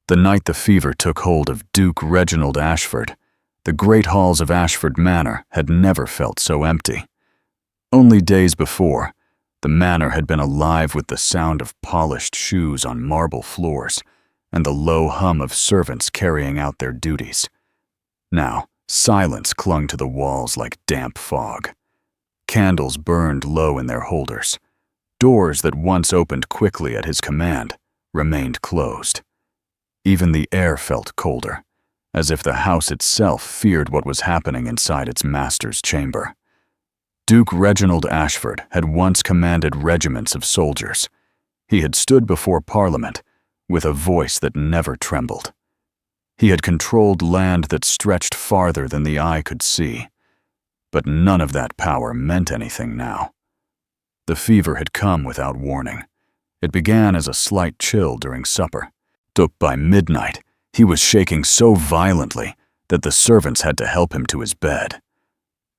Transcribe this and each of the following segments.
The night the fever took hold of Duke Reginald Ashford, the great halls of Ashford Manor had never felt so empty. Only days before, the manor had been alive with the sound of polished shoes on marble floors and the low hum of servants carrying out their duties. Now, silence clung to the walls like damp fog. Candles burned low in their holders. Doors that once opened quickly at his command remained closed. Even the air felt colder, as if the house itself feared what was happening inside its master's chamber. Duke Reginald Ashford had once commanded regiments of soldiers. He had stood before Parliament with a voice that never trembled. He had controlled land that stretched farther than the eye could see. But none of that power meant anything now. The fever had come without warning. It began as a slight chill during supper. By midnight, he was shaking so violently that the servants had to help him to his bed.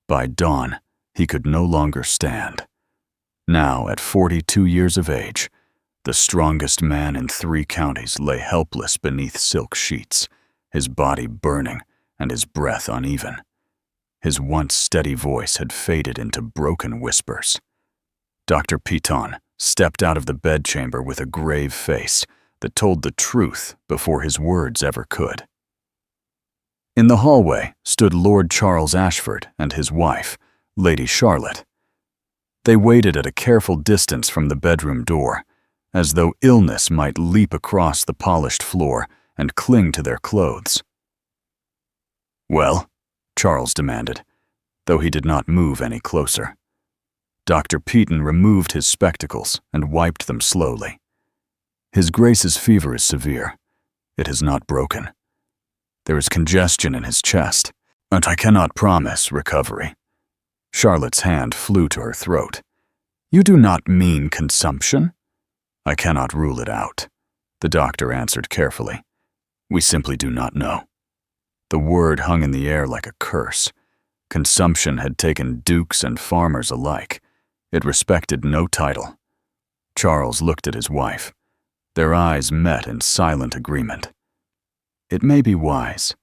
By dawn, he could no longer stand. Now, at 42 years of age, the strongest man in 3 counties lay helpless beneath silk sheets, his body burning and his breath uneven. His once steady voice had faded into broken whispers. Dr. Piton stepped out of the bedchamber with a grave face that told the truth before his words ever could. In the hallway stood Lord Charles Ashford and his wife, Lady Charlotte. They waited at a careful distance from the bedroom door, as though illness might leap across the polished floor and cling to their clothes. "Well?" Charles demanded, though he did not move any closer. Dr. Piton removed his spectacles and wiped them slowly. "His Grace's fever is severe. It has not broken. There is congestion in his chest, and I cannot promise recovery." Charlotte's hand flew to her throat. "You do not mean consumption?" "I cannot rule it out," the doctor answered carefully. "We simply do not know." The word hung in the air like a curse. Consumption had taken dukes and farmers alike. It respected no title. Charles looked at his wife. Their eyes met in silent agreement. "It may be wise,"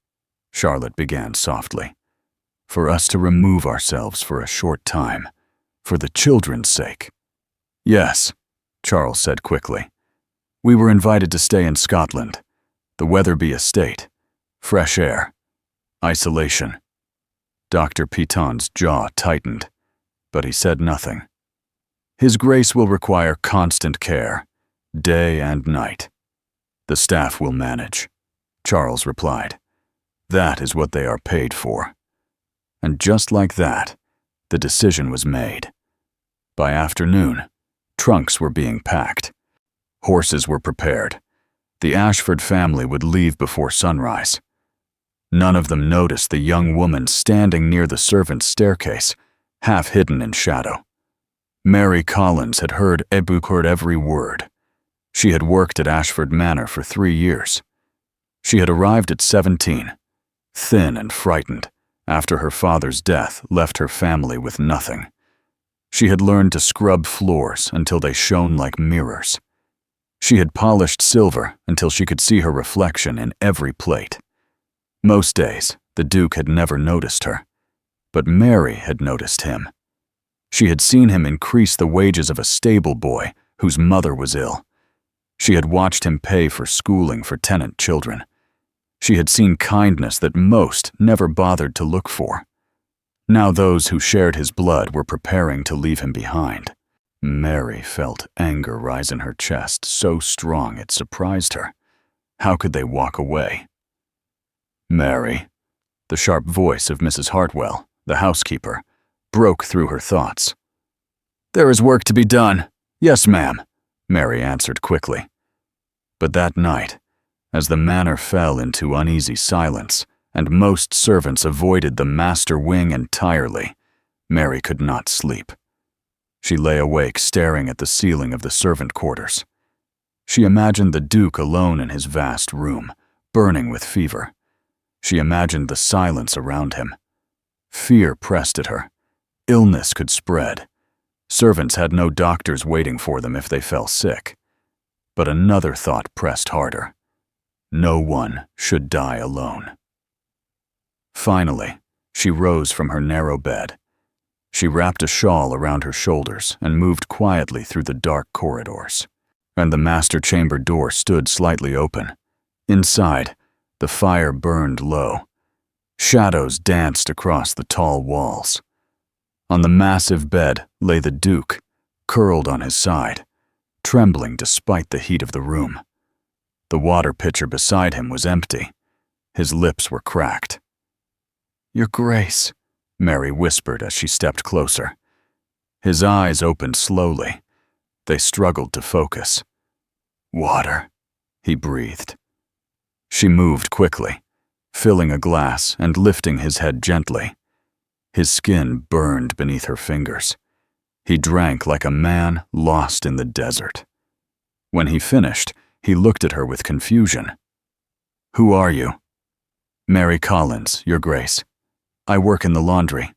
Charlotte began softly, "for us to remove ourselves for a short time, for the children's sake." "Yes," Charles said quickly. "We were invited to stay in Scotland, the Wetherby estate, fresh air, isolation." Dr. Piton's jaw tightened, but he said nothing. "His Grace will require constant care, day and night. The staff will manage," Charles replied. "That is what they are paid for." And just like that, the decision was made. By afternoon, trunks were being packed. Horses were prepared. The Ashford family would leave before sunrise. None of them noticed the young woman standing near the servants' staircase, half hidden in shadow. Mary Collins had heard every word. She had worked at Ashford Manor for 3 years. She had arrived at 17, thin and frightened, after her father's death left her family with nothing. She had learned to scrub floors until they shone like mirrors. She had polished silver until she could see her reflection in every plate. Most days, the Duke had never noticed her, but Mary had noticed him. She had seen him increase the wages of a stable boy whose mother was ill. She had watched him pay for schooling for tenant children. She had seen kindness that most never bothered to look for. Now those who shared his blood were preparing to leave him behind. Mary felt anger rise in her chest so strong it surprised her. How could they walk away? "Mary," the sharp voice of Mrs. Hartwell, the housekeeper, broke through her thoughts. "There is work to be done. Yes, ma'am," Mary answered quickly. But that night, as the manor fell into uneasy silence and most servants avoided the master wing entirely, Mary could not sleep. She lay awake staring at the ceiling of the servant quarters. She imagined the Duke alone in his vast room, burning with fever. She imagined the silence around him. Fear pressed at her. Illness could spread. Servants had no doctors waiting for them if they fell sick. But another thought pressed harder. No one should die alone. Finally, she rose from her narrow bed. She wrapped a shawl around her shoulders and moved quietly through the dark corridors. And the master chamber door stood slightly open. Inside, the fire burned low. Shadows danced across the tall walls. On the massive bed lay the Duke, curled on his side, trembling despite the heat of the room. The water pitcher beside him was empty. His lips were cracked. "Your Grace," Mary whispered as she stepped closer. His eyes opened slowly. They struggled to focus. "Water," he breathed. She moved quickly, filling a glass and lifting his head gently. His skin burned beneath her fingers. He drank like a man lost in the desert. When he finished, he looked at her with confusion. "Who are you?" "Mary Collins, Your Grace. I work in the laundry."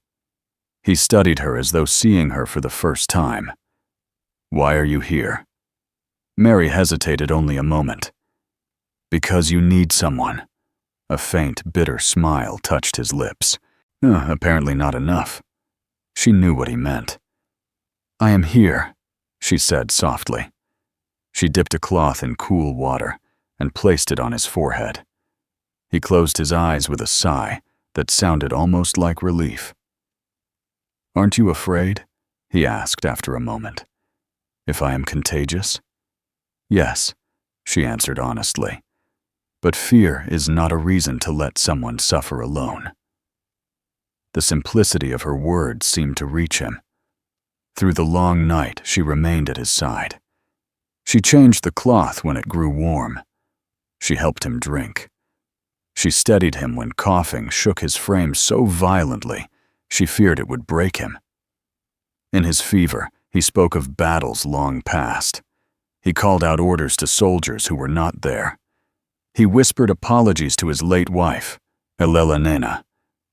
He studied her as though seeing her for the first time. "Why are you here?" Mary hesitated only a moment. "Because you need someone." A faint, bitter smile touched his lips. Apparently not enough. She knew what he meant. "I am here," she said softly. She dipped a cloth in cool water and placed it on his forehead. He closed his eyes with a sigh that sounded almost like relief. "Aren't you afraid?" he asked after a moment. "If I am contagious?" "Yes," she answered honestly. "But fear is not a reason to let someone suffer alone." The simplicity of her words seemed to reach him. Through the long night, she remained at his side. She changed the cloth when it grew warm. She helped him drink. She steadied him when coughing shook his frame so violently she feared it would break him. In his fever, he spoke of battles long past. He called out orders to soldiers who were not there. He whispered apologies to his late wife, Elela Nena,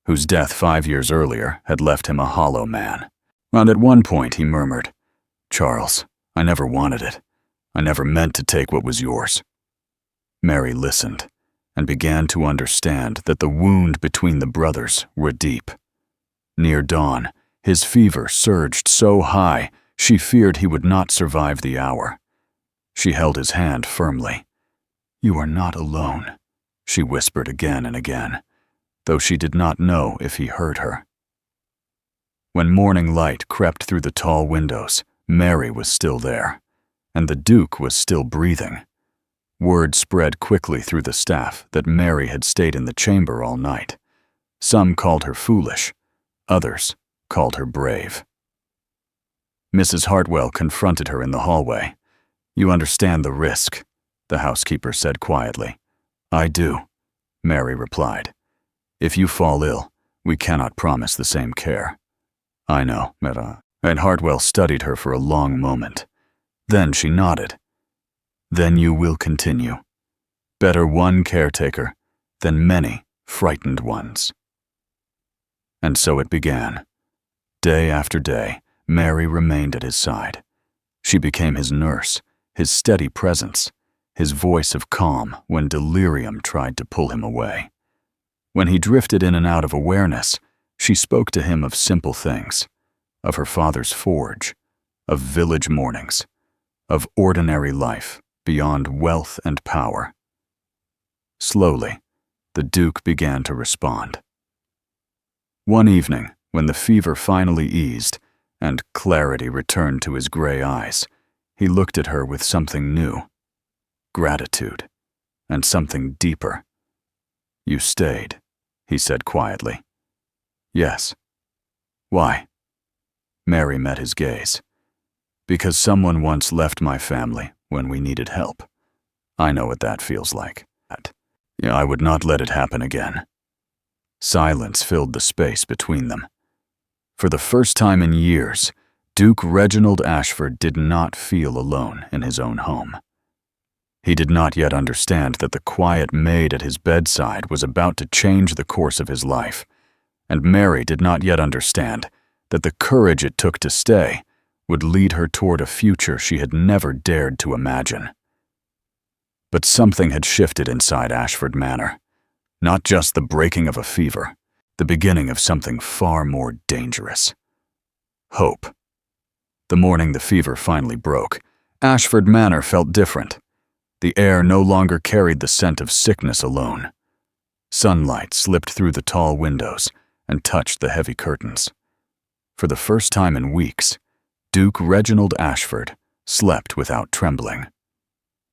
whose death 5 years earlier had left him a hollow man. And at one point he murmured, "Charles, I never wanted it. I never meant to take what was yours." Mary listened and began to understand that the wound between the brothers were deep. Near dawn, his fever surged so high she feared he would not survive the hour. She held his hand firmly. "You are not alone," she whispered again and again, though she did not know if he heard her. When morning light crept through the tall windows, Mary was still there, and the Duke was still breathing. Word spread quickly through the staff that Mary had stayed in the chamber all night. Some called her foolish, others called her brave. Mrs. Hartwell confronted her in the hallway. "You understand the risk," the housekeeper said quietly. "I do," Mary replied. "If you fall ill, we cannot promise the same care." "I know, Mera." And Hartwell studied her for a long moment. Then she nodded. "Then you will continue. Better one caretaker than many frightened ones." And so it began. Day after day, Mary remained at his side. She became his nurse, his steady presence, his voice of calm when delirium tried to pull him away. When he drifted in and out of awareness, she spoke to him of simple things, of her father's forge, of village mornings, of ordinary life beyond wealth and power. Slowly, the Duke began to respond. One evening, when the fever finally eased and clarity returned to his gray eyes, he looked at her with something new, gratitude, and something deeper. "You stayed," he said quietly. "Yes." "Why?" Mary met his gaze. "Because someone once left my family when we needed help. I know what that feels like. I would not let it happen again." Silence filled the space between them. For the first time in years, Duke Reginald Ashford did not feel alone in his own home. He did not yet understand that the quiet maid at his bedside was about to change the course of his life, and Mary did not yet understand that the courage it took to stay would lead her toward a future she had never dared to imagine. But something had shifted inside Ashford Manor. Not just the breaking of a fever, the beginning of something far more dangerous. Hope. The morning the fever finally broke, Ashford Manor felt different. The air no longer carried the scent of sickness alone. Sunlight slipped through the tall windows and touched the heavy curtains. For the first time in weeks, Duke Reginald Ashford slept without trembling.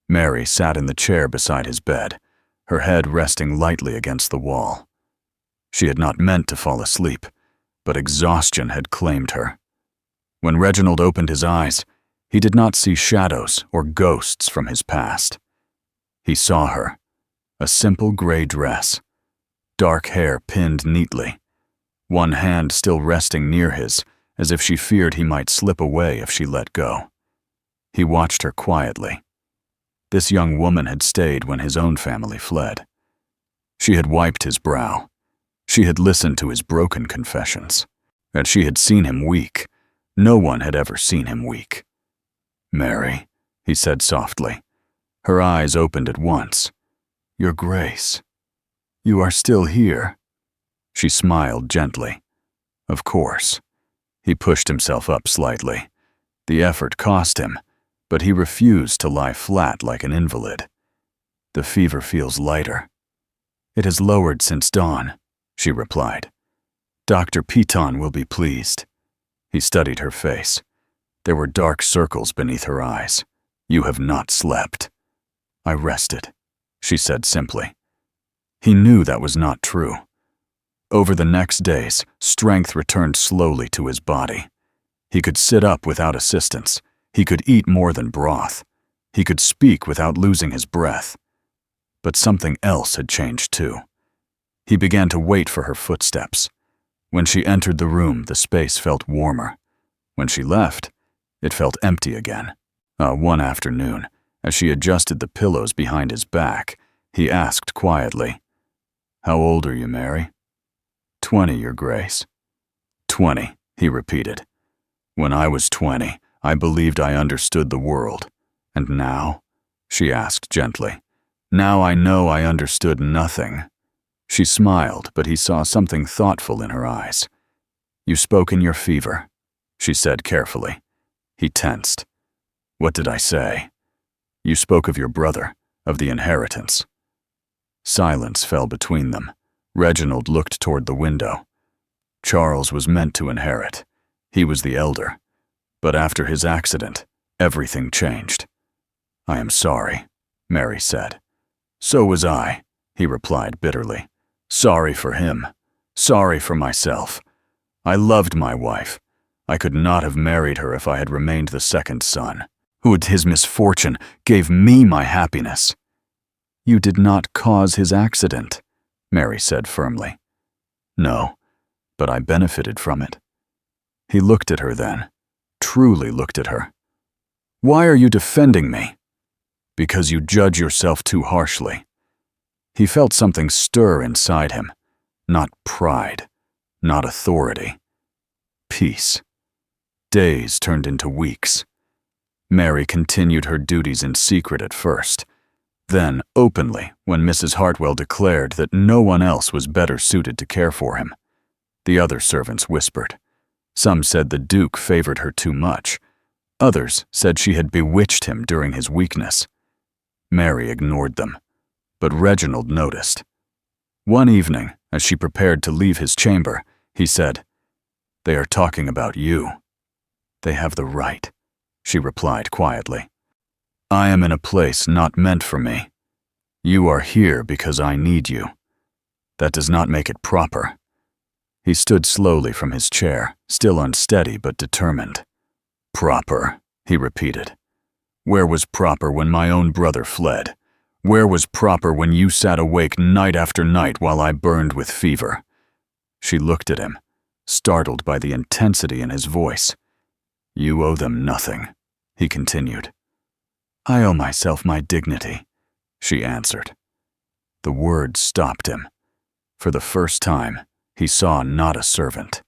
Mary sat in the chair beside his bed, her head resting lightly against the wall. She had not meant to fall asleep, but exhaustion had claimed her. When Reginald opened his eyes, he did not see shadows or ghosts from his past. He saw her, a simple gray dress, dark hair pinned neatly, one hand still resting near his, as if she feared he might slip away if she let go. He watched her quietly. This young woman had stayed when his own family fled. She had wiped his brow. She had listened to his broken confessions. And she had seen him weak. No one had ever seen him weak. "Mary," he said softly. Her eyes opened at once. "Your Grace, you are still here." She smiled gently. Of course. He pushed himself up slightly. The effort cost him, but he refused to lie flat like an invalid. "The fever feels lighter." "It has lowered since dawn," she replied. "Dr. Piton will be pleased." He studied her face. There were dark circles beneath her eyes. "You have not slept." "I rested," she said simply. He knew that was not true. Over the next days, strength returned slowly to his body. He could sit up without assistance. He could eat more than broth. He could speak without losing his breath. But something else had changed too. He began to wait for her footsteps. When she entered the room, the space felt warmer. When she left, it felt empty again. One afternoon, as she adjusted the pillows behind his back, he asked quietly, "How old are you, Mary?" 20, Your Grace." 20, he repeated. "When I was 20, I believed I understood the world. And now?" she asked gently. "Now I know I understood nothing." She smiled, but he saw something thoughtful in her eyes. "You spoke in your fever," she said carefully. He tensed. "What did I say?" "You spoke of your brother, of the inheritance." Silence fell between them. Reginald looked toward the window. Charles was meant to inherit. He was the elder. But after his accident, everything changed. "I am sorry," Mary said. "So was I," he replied bitterly. "Sorry for him. Sorry for myself. I loved my wife. I could not have married her if I had remained the second son, who his misfortune gave me my happiness." "You did not cause his accident," Mary said firmly. "No, but I benefited from it." He looked at her then, truly looked at her. "Why are you defending me?" "Because you judge yourself too harshly." He felt something stir inside him, not pride, not authority. Peace. Days turned into weeks. Mary continued her duties in secret at first, then openly when Mrs. Hartwell declared that no one else was better suited to care for him. The other servants whispered. Some said the Duke favored her too much. Others said she had bewitched him during his weakness. Mary ignored them, but Reginald noticed. One evening, as she prepared to leave his chamber, he said, "They are talking about you." "They have the right," she replied quietly. "I am in a place not meant for me. You are here because I need you. That does not make it proper." He stood slowly from his chair, still unsteady but determined. "Proper," he repeated. "Where was proper when my own brother fled? Where was proper when you sat awake night after night while I burned with fever?" She looked at him, startled by the intensity in his voice. "You owe them nothing," he continued. "I owe myself my dignity," she answered. The words stopped him. For the first time, he saw not a servant.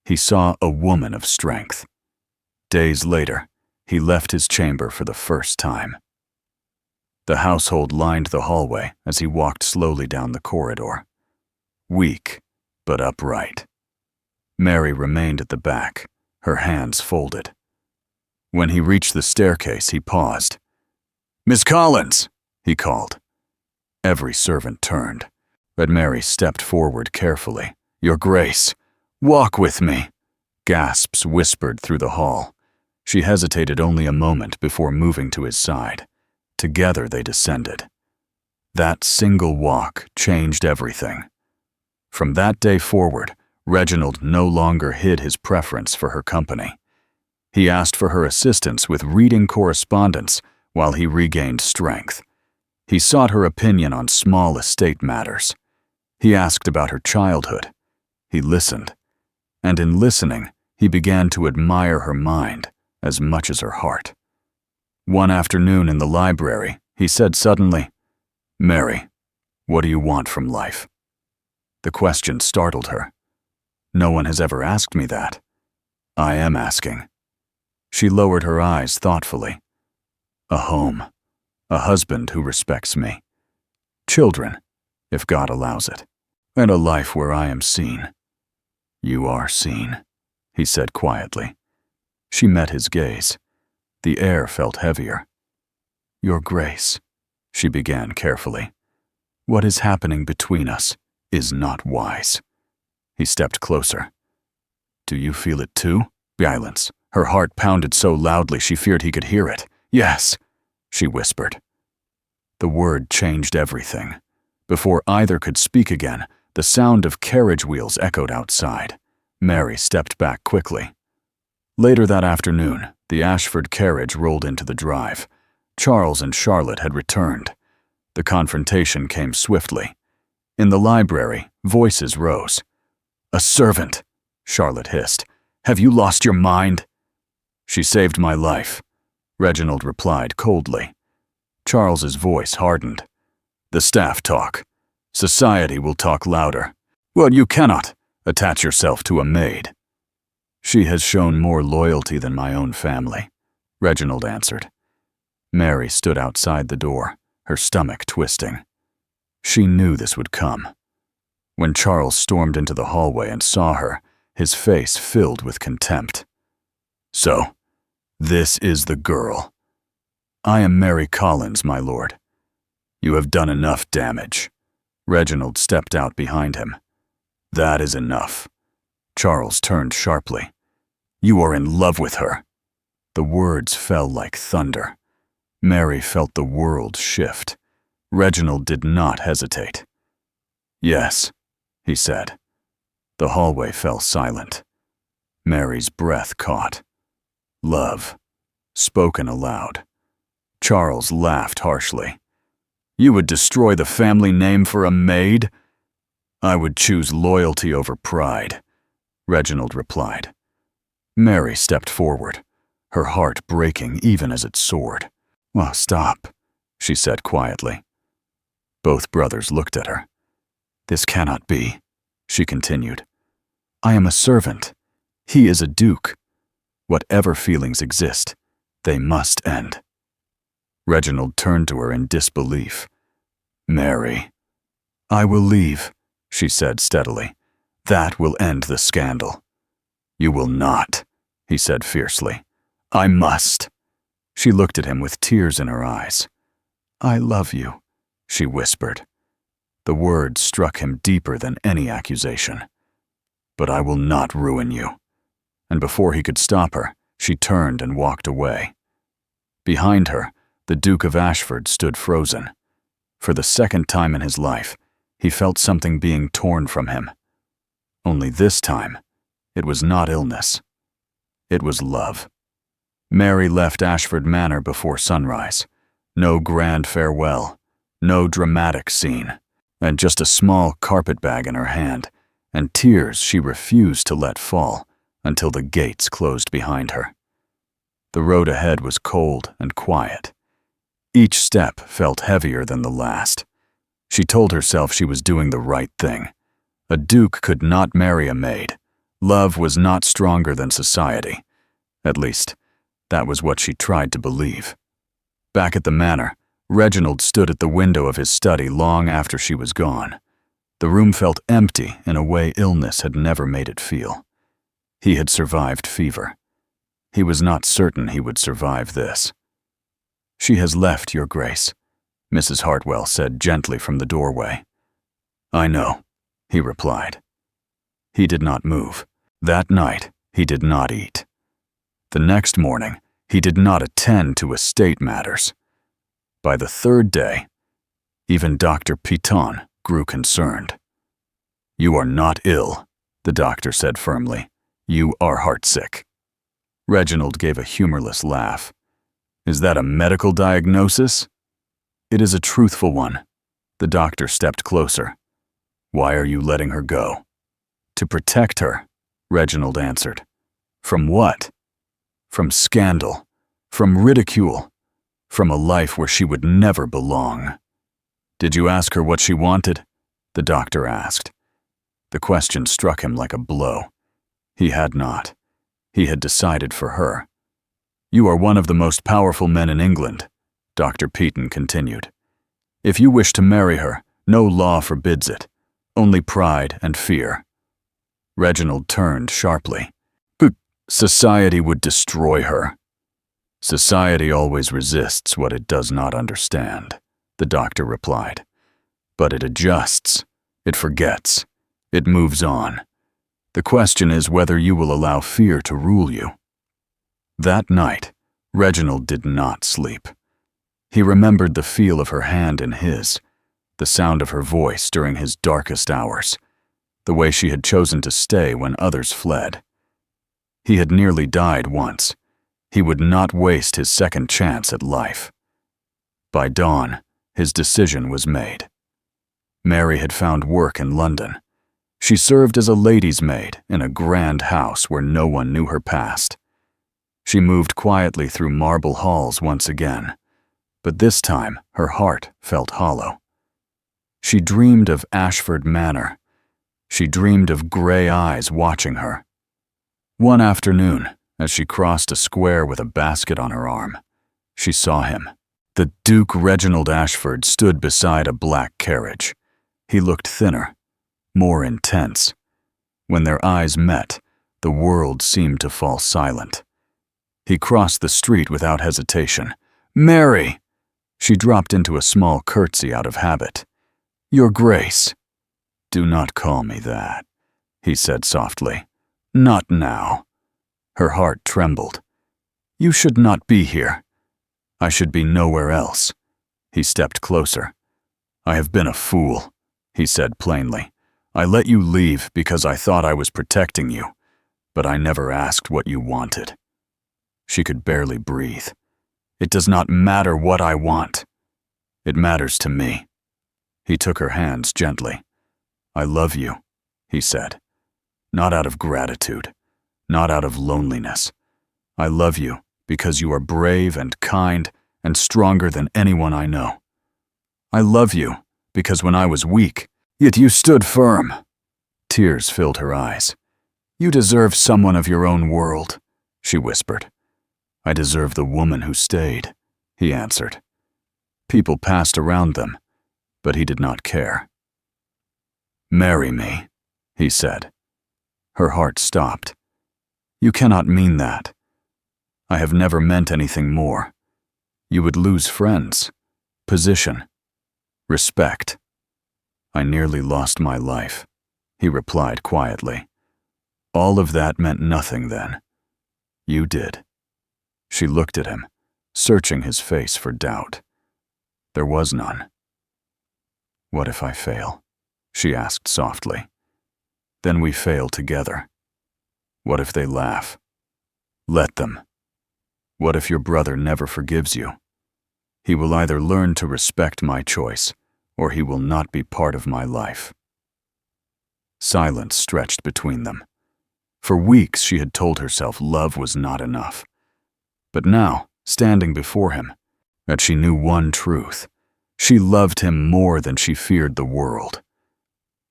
He saw a woman of strength. Days later, he left his chamber for the first time. The household lined the hallway as he walked slowly down the corridor. Weak, but upright. Mary remained at the back, her hands folded. When he reached the staircase, he paused. "Miss Collins!" he called. Every servant turned, but Mary stepped forward carefully. "Your Grace, walk with me!" Gasps whispered through the hall. She hesitated only a moment before moving to his side. Together they descended. That single walk changed everything. From that day forward, Reginald no longer hid his preference for her company. He asked for her assistance with reading correspondence while he regained strength. He sought her opinion on small estate matters. He asked about her childhood. He listened. And in listening, he began to admire her mind as much as her heart. One afternoon in the library, he said suddenly, "Mary, what do you want from life?" The question startled her. "No one has ever asked me that." "I am asking." She lowered her eyes thoughtfully. "A home, a husband who respects me, children, if God allows it, and a life where I am seen." "You are seen," he said quietly. She met his gaze. The air felt heavier. "Your Grace," she began carefully, "what is happening between us is not wise." He stepped closer. "Do you feel it too?" Silence. Her heart pounded so loudly she feared he could hear it. "Yes," she whispered. The word changed everything. Before either could speak again, the sound of carriage wheels echoed outside. Mary stepped back quickly. Later that afternoon, the Ashford carriage rolled into the drive. Charles and Charlotte had returned. The confrontation came swiftly. In the library, voices rose. "A servant," Charlotte hissed. "Have you lost your mind?" "She saved my life," Reginald replied coldly. Charles's voice hardened. "The staff talk. Society will talk louder. Well, you cannot attach yourself to a maid." "She has shown more loyalty than my own family," Reginald answered. Mary stood outside the door, her stomach twisting. She knew this would come. When Charles stormed into the hallway and saw her, his face filled with contempt. "So, this is the girl." "I am Mary Collins, my lord." "You have done enough damage." Reginald stepped out behind him. "That is enough." Charles turned sharply. "You are in love with her." The words fell like thunder. Mary felt the world shift. Reginald did not hesitate. "Yes," he said. The hallway fell silent. Mary's breath caught. "Love," spoken aloud. Charles laughed harshly. "You would destroy the family name for a maid?" "I would choose loyalty over pride," Reginald replied. Mary stepped forward, her heart breaking even as it soared. "Well, stop," she said quietly. Both brothers looked at her. "This cannot be," she continued. "I am a servant. He is a duke. Whatever feelings exist, they must end." Reginald turned to her in disbelief. "Mary." "I will leave," she said steadily. "That will end the scandal." "You will not," he said fiercely. "I must." She looked at him with tears in her eyes. "I love you," she whispered. The words struck him deeper than any accusation. "But I will not ruin you." And before he could stop her, she turned and walked away. Behind her, the Duke of Ashford stood frozen. For the second time in his life, he felt something being torn from him. Only this time, it was not illness. It was love. Mary left Ashford Manor before sunrise. No grand farewell, no dramatic scene, and just a small carpetbag in her hand, and tears she refused to let fall until the gates closed behind her. The road ahead was cold and quiet. Each step felt heavier than the last. She told herself she was doing the right thing. A duke could not marry a maid. Love was not stronger than society. At least, that was what she tried to believe. Back at the manor, Reginald stood at the window of his study long after she was gone. The room felt empty in a way illness had never made it feel. He had survived fever. He was not certain he would survive this. "She has left, Your Grace," Mrs. Hartwell said gently from the doorway. "I know," he replied. He did not move. That night, he did not eat. The next morning, he did not attend to estate matters. By the third day, even Dr. Piton grew concerned. "You are not ill," the doctor said firmly. "You are heartsick." Reginald gave a humorless laugh. "Is that a medical diagnosis?" "It is a truthful one." The doctor stepped closer. "Why are you letting her go?" "To protect her," Reginald answered. "From what?" "From scandal, from ridicule, from a life where she would never belong." "Did you ask her what she wanted?" the doctor asked. The question struck him like a blow. He had not. He had decided for her. "You are one of the most powerful men in England," Dr. Piton continued. "If you wish to marry her, no law forbids it, only pride and fear." Reginald turned sharply. "But society would destroy her." "Society always resists what it does not understand," the doctor replied. "But it adjusts, it forgets, it moves on. The question is whether you will allow fear to rule you." That night, Reginald did not sleep. He remembered the feel of her hand in his, the sound of her voice during his darkest hours, the way she had chosen to stay when others fled. He had nearly died once. He would not waste his second chance at life. By dawn, his decision was made. Mary had found work in London. She served as a lady's maid in a grand house where no one knew her past. She moved quietly through marble halls once again, but this time her heart felt hollow. She dreamed of Ashford Manor. She dreamed of gray eyes watching her. One afternoon, as she crossed a square with a basket on her arm, she saw him. The Duke Reginald Ashford stood beside a black carriage. He looked thinner, more intense. When their eyes met, the world seemed to fall silent. He crossed the street without hesitation. "Mary!" She dropped into a small curtsy out of habit. "Your Grace." "Do not call me that," he said softly. "Not now." Her heart trembled. "You should not be here. I should be nowhere else." He stepped closer. "I have been a fool," he said plainly. "I let you leave because I thought I was protecting you, but I never asked what you wanted." She could barely breathe. "It does not matter what I want. It matters to me." He took her hands gently. "I love you," he said. "Not out of gratitude, not out of loneliness. I love you because you are brave and kind and stronger than anyone I know. I love you because when I was weak, yet you stood firm." Tears filled her eyes. "You deserve someone of your own world," she whispered. "I deserve the woman who stayed," he answered. People passed around them, but he did not care. "Marry me," he said. Her heart stopped. "You cannot mean that. I have never meant anything more. You would lose friends, position, respect." "I nearly lost my life," he replied quietly. "All of that meant nothing then. You did." She looked at him, searching his face for doubt. There was none. "What if I fail?" she asked softly. "Then we fail together. What if they laugh? Let them. What if your brother never forgives you? He will either learn to respect my choice, or he will not be part of my life." Silence stretched between them. For weeks she had told herself love was not enough. But now, standing before him, that she knew one truth. She loved him more than she feared the world.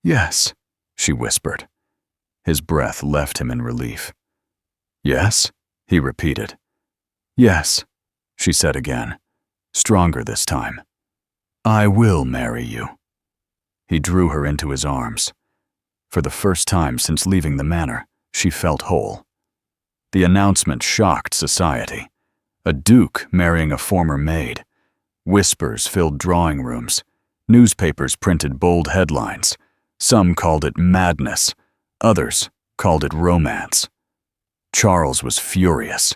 "Yes," she whispered. His breath left him in relief. "Yes?" he repeated. "Yes," she said again, stronger this time. I will marry you." He drew her into his arms. For the first time since leaving the manor, she felt whole. The announcement shocked society. A duke marrying a former maid. Whispers filled drawing rooms. Newspapers printed bold headlines. Some called it madness. Others called it romance. Charles was furious.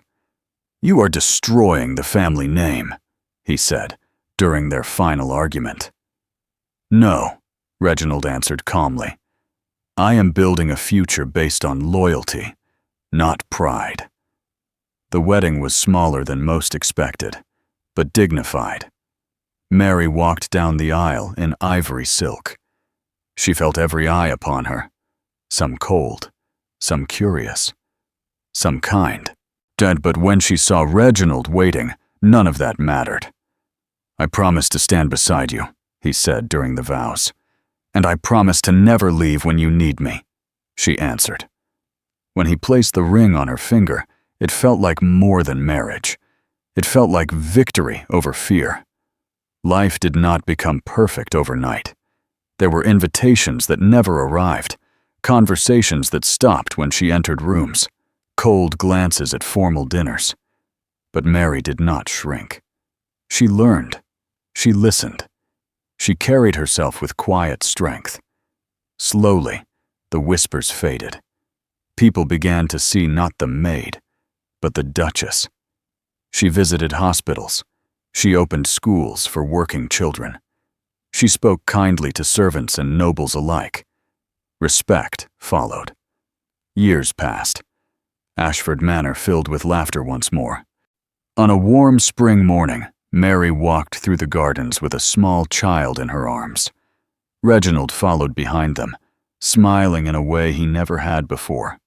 "You are destroying the family name," he said, during their final argument. "No," Reginald answered calmly. "I am building a future based on loyalty, not pride." The wedding was smaller than most expected, but dignified. Mary walked down the aisle in ivory silk. She felt every eye upon her, some cold, some curious, some kind. But when she saw Reginald waiting, none of that mattered. "I promise to stand beside you," he said during the vows. "And I promise to never leave when you need me," she answered. When he placed the ring on her finger, it felt like more than marriage. It felt like victory over fear. Life did not become perfect overnight. There were invitations that never arrived, conversations that stopped when she entered rooms, cold glances at formal dinners. But Mary did not shrink. She learned. She listened. She carried herself with quiet strength. Slowly, the whispers faded. People began to see not the maid, but the Duchess. She visited hospitals. She opened schools for working children. She spoke kindly to servants and nobles alike. Respect followed. Years passed. Ashford Manor filled with laughter once more. On a warm spring morning, Mary walked through the gardens with a small child in her arms. Reginald followed behind them, smiling in a way he never had before.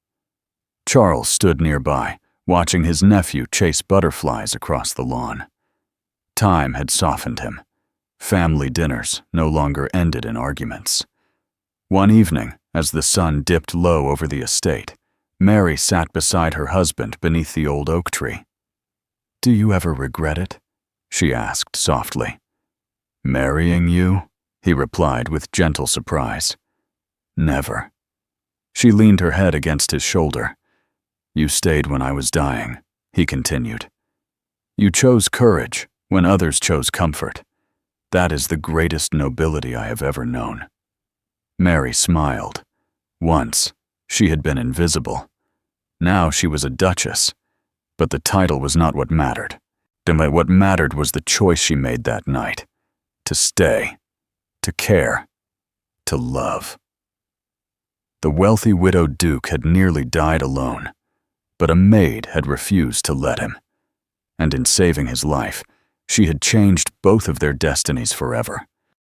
Charles stood nearby, watching his nephew chase butterflies across the lawn. Time had softened him. Family dinners no longer ended in arguments. One evening, as the sun dipped low over the estate, Mary sat beside her husband beneath the old oak tree. "Do you ever regret it?" she asked softly. "Marrying you?" he replied with gentle surprise. "Never." She leaned her head against his shoulder. "You stayed when I was dying," he continued. "You chose courage when others chose comfort. That is the greatest nobility I have ever known." Mary smiled. Once, she had been invisible. Now she was a duchess. But the title was not what mattered. What mattered was the choice she made that night. To stay. To care. To love. The wealthy widowed duke had nearly died alone, but a maid had refused to let him. And in saving his life, she had changed both of their destinies forever.